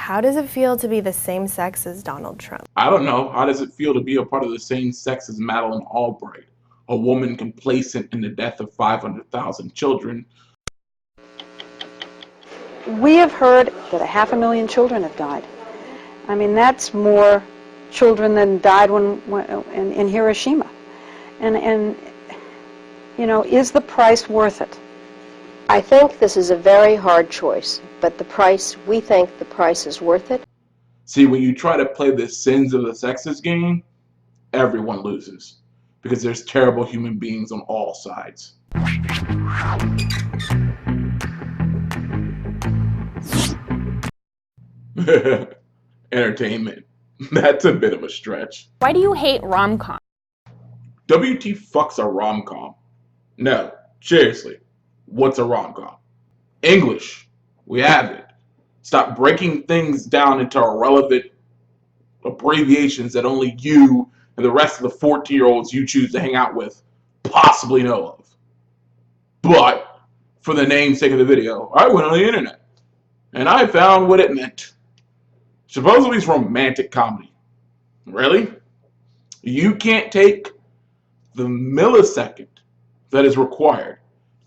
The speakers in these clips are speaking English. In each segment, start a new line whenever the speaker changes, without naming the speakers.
How does it feel to be the same sex as Donald Trump?
I don't know. How does it feel to be a part of the same sex as Madeleine Albright, a woman complacent in the death of 500,000 children?
We have heard that 500,000 children have died. I mean, that's more children than died in Hiroshima. And you know, is the price worth it?
I think this is a very hard choice, but we think the price is worth it.
See, when you try to play the sins of the sexist game, everyone loses. Because there's terrible human beings on all sides. Entertainment. That's a bit of a stretch.
Why do you hate rom-com?
WT fucks a rom-com. No, seriously. What's a rom-com? English. We have it. Stop breaking things down into irrelevant abbreviations that only you and the rest of the 14-year-olds you choose to hang out with possibly know of. But, for the namesake of the video, I went on the internet and I found what it meant. Supposedly it's romantic comedy. Really? You can't take the millisecond that is required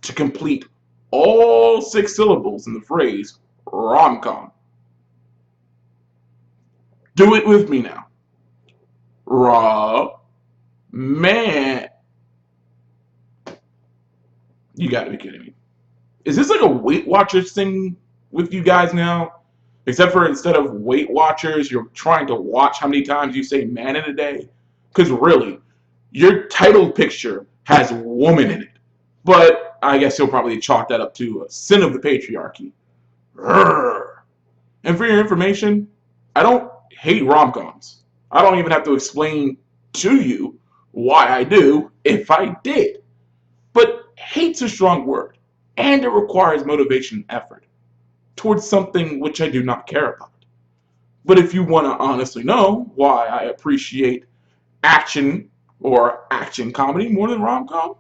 to complete all 6 syllables in the phrase rom-com. Do it with me now. Man. You gotta be kidding me. Is this like a Weight Watchers thing with you guys now? Except for instead of Weight Watchers, you're trying to watch how many times you say man in a day? Because really, your title picture has woman in it. But I guess you'll probably chalk that up to a sin of the patriarchy. Urgh. And for your information, I don't hate rom-coms. I don't even have to explain to you why I do if I did. But hate's a strong word, and it requires motivation and effort towards something which I do not care about. But if you want to honestly know why I appreciate action or action comedy more than rom-com,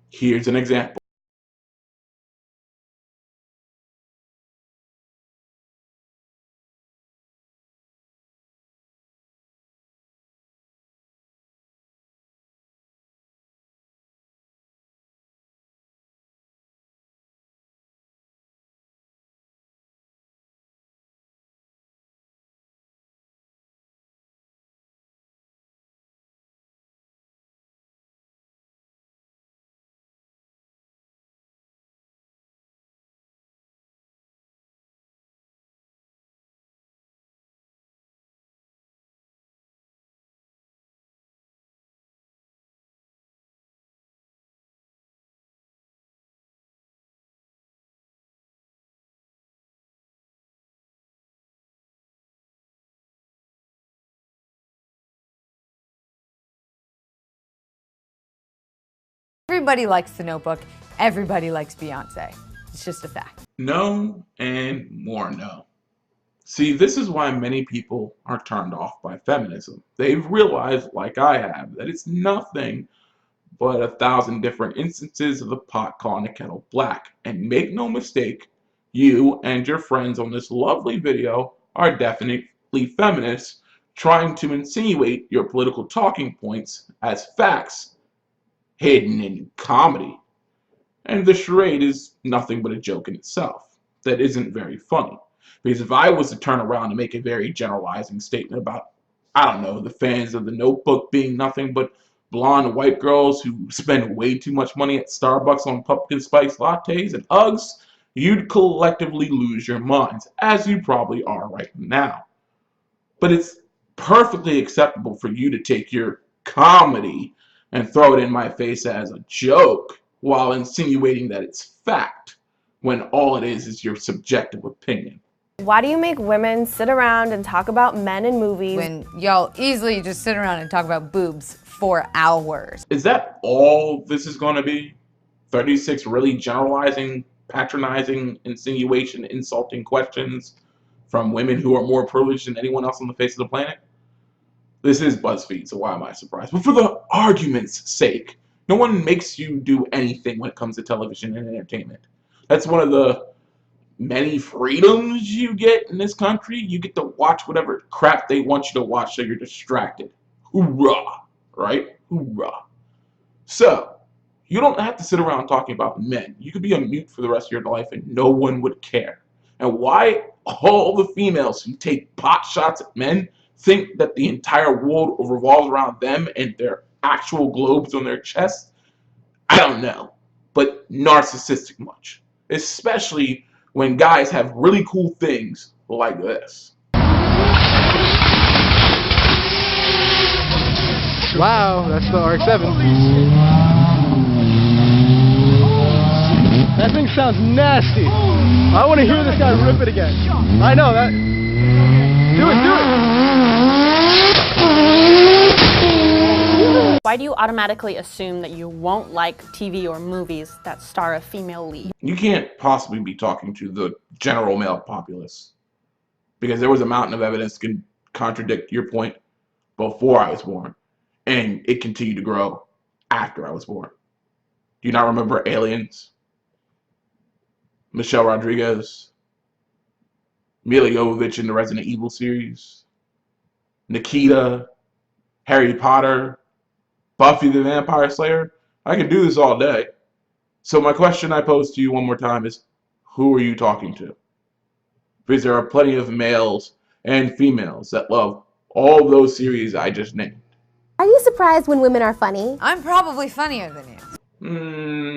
here's an example.
Everybody likes The Notebook. Everybody likes Beyonce. It's just a fact.
No and more no. See, this is why many people are turned off by feminism. They've realized, like I have, that it's nothing but 1,000 different instances of the pot calling the kettle black. And make no mistake, you and your friends on this lovely video are definitely feminists trying to insinuate your political talking points as facts hidden in comedy. And the charade is nothing but a joke in itself that isn't very funny. Because if I was to turn around and make a very generalizing statement about, I don't know, the fans of The Notebook being nothing but blonde white girls who spend way too much money at Starbucks on pumpkin spice lattes and Uggs, you'd collectively lose your minds, as you probably are right now. But it's perfectly acceptable for you to take your comedy and throw it in my face as a joke while insinuating that it's fact, when all it is your subjective opinion.
Why do you make women sit around and talk about men in movies
When y'all easily just sit around and talk about boobs for hours?
Is that all this is going to be? 36 really generalizing, patronizing, insinuation, insulting questions from women who are more privileged than anyone else on the face of the planet? This is Buzzfeed, so why am I surprised? But for the argument's sake, no one makes you do anything when it comes to television and entertainment. That's one of the many freedoms you get in this country. You get to watch whatever crap they want you to watch so you're distracted. Hoorah! Right? Hoorah. So, you don't have to sit around talking about men. You could be on mute for the rest of your life and no one would care. And why all the females who take pot shots at men think that the entire world revolves around them and their actual globes on their chest, I don't know. But narcissistic much. Especially when guys have really cool things like this.
Wow, that's the RX-7. That thing sounds nasty. I want to hear this guy rip it again. I know that. Do it.
Why do you automatically assume that you won't like TV or movies that star a female lead?
You can't possibly be talking to the general male populace, because there was a mountain of evidence to contradict your point before I was born, and it continued to grow after I was born. Do you not remember Aliens? Michelle Rodriguez, Mila Jovovich in the Resident Evil series, Nikita, Harry Potter, Buffy the Vampire Slayer? I could do this all day. So my question I pose to you one more time is, who are you talking to? Because there are plenty of males and females that love all those series I just named.
Are you surprised when women are funny?
I'm probably funnier than you.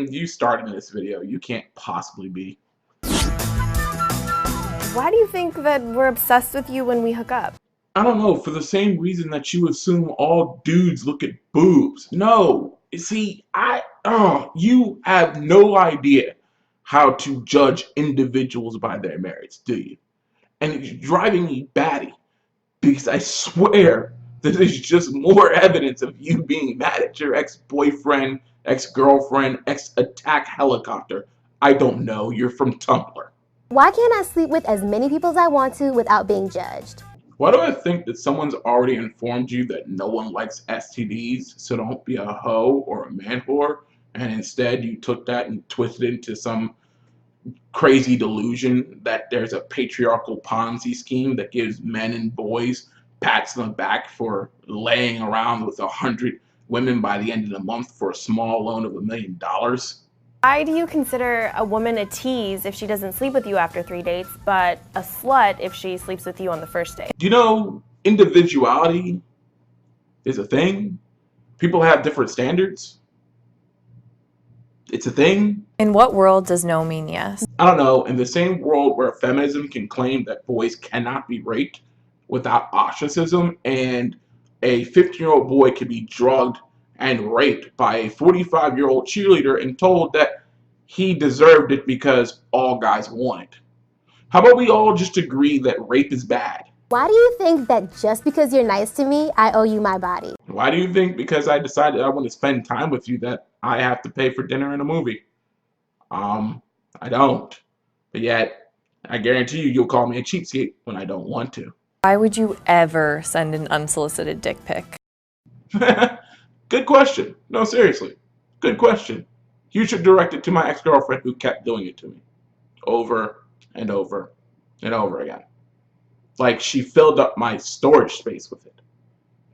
You started this video. You can't possibly be.
Why do you think that we're obsessed with you when we hook up?
I don't know, for the same reason that you assume all dudes look at boobs. No, see, you have no idea how to judge individuals by their merits, do you? And it's driving me batty, because I swear that there's just more evidence of you being mad at your ex-boyfriend, ex-girlfriend, ex-attack helicopter. I don't know, you're from Tumblr.
Why can't I sleep with as many people as I want to without being judged?
Why do I think that someone's already informed you that no one likes STDs, so don't be a hoe or a man whore, and instead you took that and twisted it into some crazy delusion that there's a patriarchal Ponzi scheme that gives men and boys pats on the back for laying around with 100 women by the end of the month for a small loan of $1 million?
Why do you consider a woman a tease if she doesn't sleep with you after 3 dates, but a slut if she sleeps with you on the first date?
Do you know individuality is a thing? People have different standards. It's a thing.
In what world does no mean yes?
I don't know. In the same world where feminism can claim that boys cannot be raped without ostracism, and a 15-year-old boy can be drugged and raped by a 45-year-old cheerleader and told that he deserved it because all guys want it. How about we all just agree that rape is bad?
Why do you think that just because you're nice to me, I owe you my body?
Why do you think because I decided I want to spend time with you that I have to pay for dinner and a movie? I don't. But yet, I guarantee you'll call me a cheapskate when I don't want to.
Why would you ever send an unsolicited dick pic?
Good question. No, seriously. Good question. You should direct it to my ex-girlfriend who kept doing it to me. Over and over and over again. Like, she filled up my storage space with it.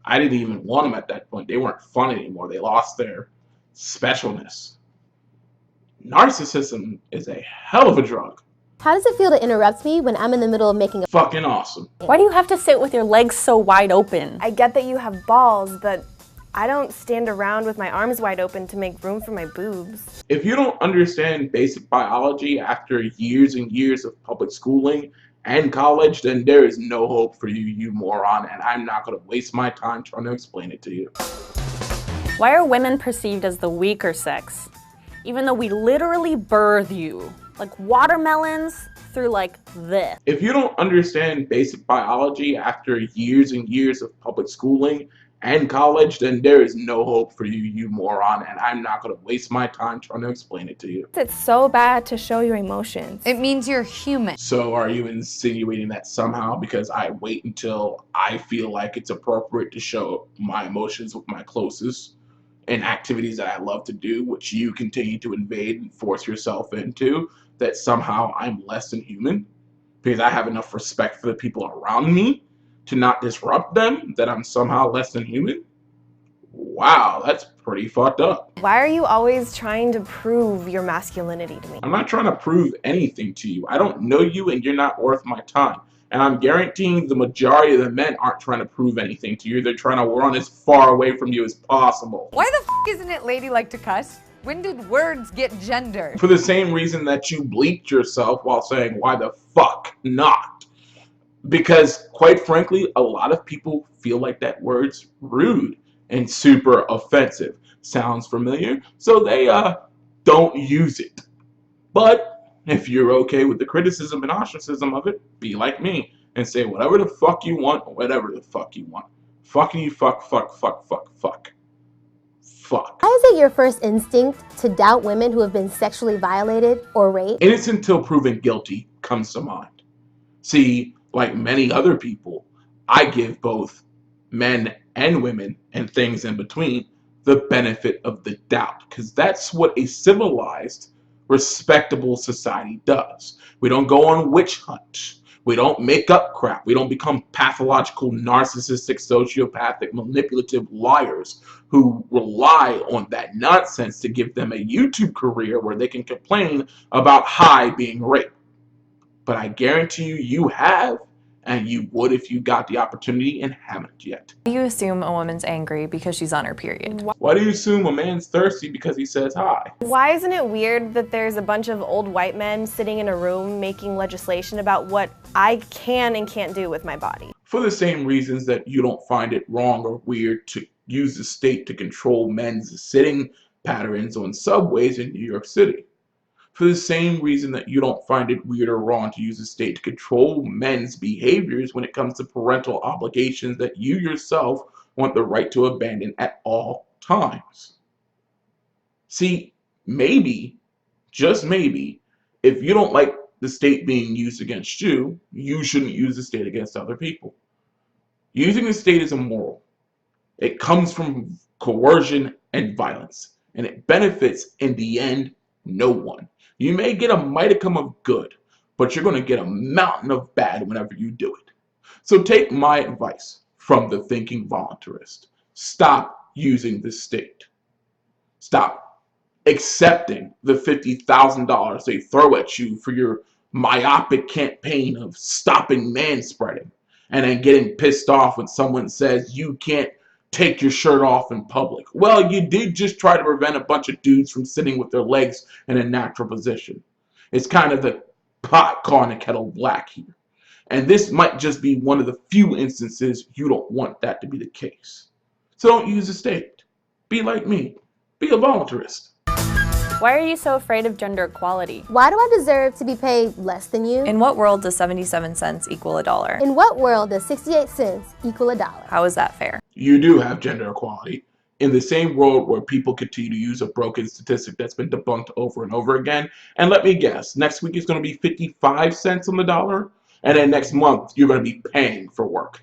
I didn't even want them at that point. They weren't fun anymore. They lost their specialness. Narcissism is a hell of a drug.
How does it feel to interrupt me when I'm in the middle of making a...
Fucking awesome.
Why do you have to sit with your legs so wide open?
I get that you have balls, but I don't stand around with my arms wide open to make room for my boobs.
If you don't understand basic biology after years and years of public schooling and college, then there is no hope for you, you moron, and I'm not going to waste my time trying to explain it to you.
Why are women perceived as the weaker sex, even though we literally birth you, like watermelons, through like this?
If you don't understand basic biology after years and years of public schooling and college, then there is no hope for you, you moron, and I'm not going to waste my time trying to explain it to you.
It's so bad to show your emotions.
It means you're human.
So are you insinuating that somehow because I wait until I feel like it's appropriate to show my emotions with my closest and activities that I love to do, which you continue to invade and force yourself into, that somehow I'm less than human because I have enough respect for the people around me to not disrupt them, that I'm somehow less than human? Wow, that's pretty fucked up.
Why are you always trying to prove your masculinity to me?
I'm not trying to prove anything to you. I don't know you and you're not worth my time. And I'm guaranteeing the majority of the men aren't trying to prove anything to you. They're trying to run as far away from you as possible.
Why the f isn't it ladylike to cuss? When did words get gendered?
For the same reason that you bleeped yourself while saying, why the fuck not? Because, quite frankly, a lot of people feel like that word's rude and super offensive. Sounds familiar? So they don't use it. But if you're okay with the criticism and ostracism of it, be like me and say whatever the fuck you want, whatever the fuck you want. Fuck you, fuck. Fuck.
Why is it your first instinct to doubt women who have been sexually violated or raped?
Innocent until proven guilty comes to mind. See, like many other people, I give both men and women and things in between the benefit of the doubt, because that's what a civilized, respectable society does. We don't go on witch hunts. We don't make up crap. We don't become pathological, narcissistic, sociopathic, manipulative liars who rely on that nonsense to give them a YouTube career where they can complain about high being raped. But I guarantee you, you have, and you would if you got the opportunity and haven't yet.
Why do you assume a woman's angry because she's on her period?
Why do you assume a man's thirsty because he says hi?
Why isn't it weird that there's a bunch of old white men sitting in a room making legislation about what I can and can't do with my body?
For the same reasons that you don't find it wrong or weird to use the state to control men's sitting patterns on subways in New York City. For the same reason that you don't find it weird or wrong to use the state to control men's behaviors when it comes to parental obligations that you yourself want the right to abandon at all times. See, maybe, just maybe, if you don't like the state being used against you, you shouldn't use the state against other people. Using the state is immoral. It comes from coercion and violence, and it benefits, in the end, no one. You may get a modicum of good, but you're going to get a mountain of bad whenever you do it. So take my advice from the thinking voluntarist. Stop using the state. Stop accepting the $50,000 they throw at you for your myopic campaign of stopping manspreading, and then getting pissed off when someone says you can't take your shirt off in public. Well, you did just try to prevent a bunch of dudes from sitting with their legs in a natural position. It's kind of the pot calling the kettle black here. And this might just be one of the few instances you don't want that to be the case. So don't use the state. Be like me. Be a voluntarist.
Why are you so afraid of gender equality?
Why do I deserve to be paid less than you?
In what world does 77 cents equal $1?
In what world does 68 cents equal $1?
How is that fair?
You do have gender equality. In the same world where people continue to use a broken statistic that's been debunked over and over again. And let me guess, next week is going to be 55 cents on the dollar, and then next month you're going to be paying for work.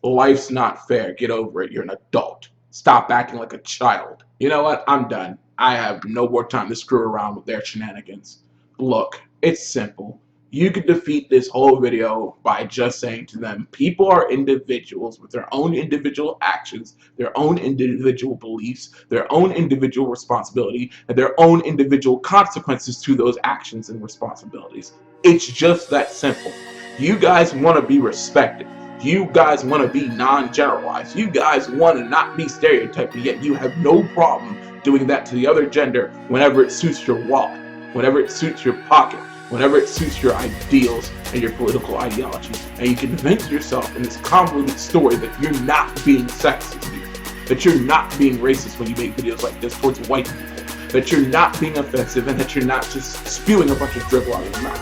Life's not fair. Get over it. You're an adult. Stop acting like a child. You know what? I'm done. I have no more time to screw around with their shenanigans. Look, it's simple. You could defeat this whole video by just saying to them, people are individuals with their own individual actions, their own individual beliefs, their own individual responsibility, and their own individual consequences to those actions and responsibilities. It's just that simple. You guys want to be respected. You guys want to be non-generalized. You guys want to not be stereotyped, yet you have no problem doing that to the other gender whenever it suits your wallet, whenever it suits your pocket, whenever it suits your ideals and your political ideologies. And you convince yourself in this convoluted story that you're not being sexist here, that you're not being racist when you make videos like this towards white people, that you're not being offensive, and that you're not just spewing a bunch of dribble out of your mouth.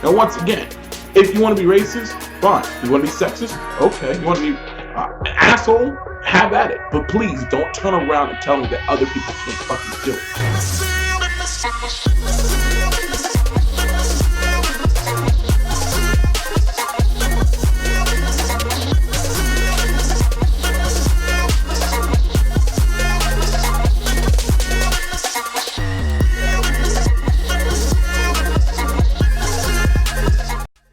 Now, once again, if you want to be racist, fine. You want to be sexist? Okay. You want to be an asshole? Have at it. But please don't turn around and tell me that other people can't fucking do it.